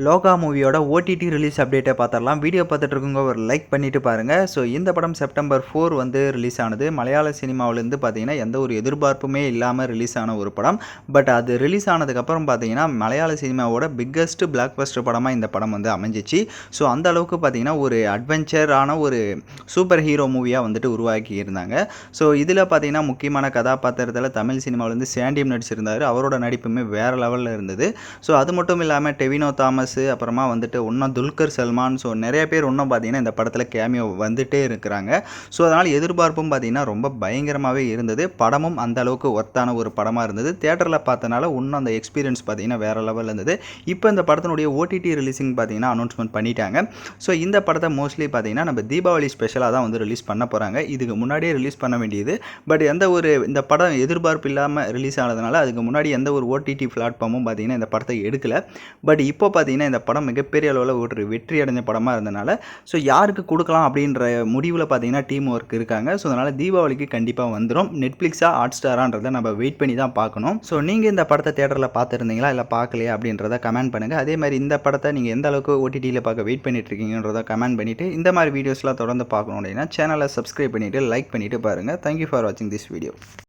லோகா மூவியோட OTT release அப்டேட்டை பார்த்துடலாம். வீடியோ பார்த்துட்டு இருக்கவங்க ஒரு லைக் பண்ணிவிட்டு பாருங்கள். ஸோ இந்த படம் செப்டம்பர் 4 வந்து ரிலீஸ் ஆனது. மலையாள சினிமாவிலேருந்து பார்த்தீங்கன்னா எந்த ஒரு எதிர்பார்ப்புமே இல்லாமல் ரிலீஸ் ஆன ஒரு படம். பட் அது ரிலீஸ் ஆனதுக்கப்புறம் பார்த்தீங்கன்னா மலையாள சினிமாவோட பிக்கஸ்ட் பிளாக் பஸ்டர் படமாக இந்த படம் வந்து அமைஞ்சிச்சு. ஸோ அந்த அளவுக்கு பார்த்தீங்கன்னா ஒரு அட்வென்ச்சரான ஒரு சூப்பர் ஹீரோ மூவியாக வந்துட்டு உருவாக்கி இருந்தாங்க. ஸோ இதில் பார்த்தீங்கன்னா முக்கியமான கதாபாத்திரத்தில் தமிழ் சினிமாவிலேருந்து சாண்டியம் நடிச்சிருந்தார். அவரோட நடிப்புமே வேறு லெவலில் இருந்தது. ஸோ அது மட்டும் இல்லாமல் டெவினோ தாமஸ், அப்புறமா வந்துட்டு இன்னும் துல்கர் சல்மான், ஸோ நிறைய பேர் இன்னும் பார்த்தீங்கன்னா இந்த படத்தில் கேமியோ வந்துட்டே இருக்கிறாங்க. ஸோ அதனால் எதிர்பார்ப்பும் பார்த்தீங்கன்னா ரொம்ப பயங்கரமாகவே இருந்தது. படமும் அந்த அளவுக்கு ஒர்த்தான ஒரு படமாக இருந்தது. தியேட்டரில் பார்த்தனால இன்னும் அந்த எக்ஸ்பீரியன்ஸ் பார்த்தீங்கன்னா வேறு லெவலில் இருந்தது. இப்போ இந்த படத்தினுடைய ஓடிடி ரிலீஸிங் பார்த்தீங்கன்னா அனௌன்ஸ்மெண்ட் பண்ணிட்டாங்க. ஸோ இந்த படத்தை மோஸ்ட்லி பார்த்தீங்கன்னா நம்ம தீபாவளி ஸ்பெஷலாக தான் வந்து ரிலீஸ் பண்ண போகிறாங்க. இதுக்கு முன்னாடியே ரிலீஸ் பண்ண வேண்டியது. பட் இந்த படம் எதிர்பார்ப்பு இல்லாமல் ரிலீஸ் ஆனதுனால அதுக்கு முன்னாடி எந்த ஒரு ஓடிடி பிளாட்ஃபார்மும் பார்த்தீங்கன்னா இந்த படத்தை எடுக்கல. பட் இப்போ பார்த்தீங்கன்னா இந்த படம் மிகப்பெரிய அளவில் ஒரு வெற்றி அடைஞ்ச படமாக இருந்தனால ஸோ யாருக்கு கொடுக்கலாம் அப்படின்ற முடிவில் பார்த்தீங்கன்னா டீம் ஒர்க் இருக்காங்க. ஸோ அதனால் தீபாவளிக்கு கண்டிப்பாக வந்துடும். நெட்ஃப்ளிக்ஸாக ஹாட்ஸ்டாரான்றதை நம்ம வெயிட் பண்ணி தான் பார்க்கணும். ஸோ நீங்கள் இந்த படத்தை தேட்டரில் பார்த்துருந்தீங்களா இல்லை பார்க்கலையா அப்படின்றத கமெண்ட் பண்ணுங்கள். அதே மாதிரி இந்த படத்தை நீங்கள் எந்த அளவுக்கு ஓடிடியில் பார்க்க வெயிட் பண்ணிட்டு இருக்கீங்கன்றதை கமெண்ட் பண்ணிவிட்டு இந்த மாதிரி வீடியோஸ்லாம் தொடர்ந்து பார்க்கணும் அப்படின்னா சேனலை சப்ஸ்கிரைப் பண்ணிவிட்டு லைக் பண்ணிவிட்டு பாருங்கள். தேங்க்யூ ஃபார் வாட்சிங் திஸ் வீடியோ.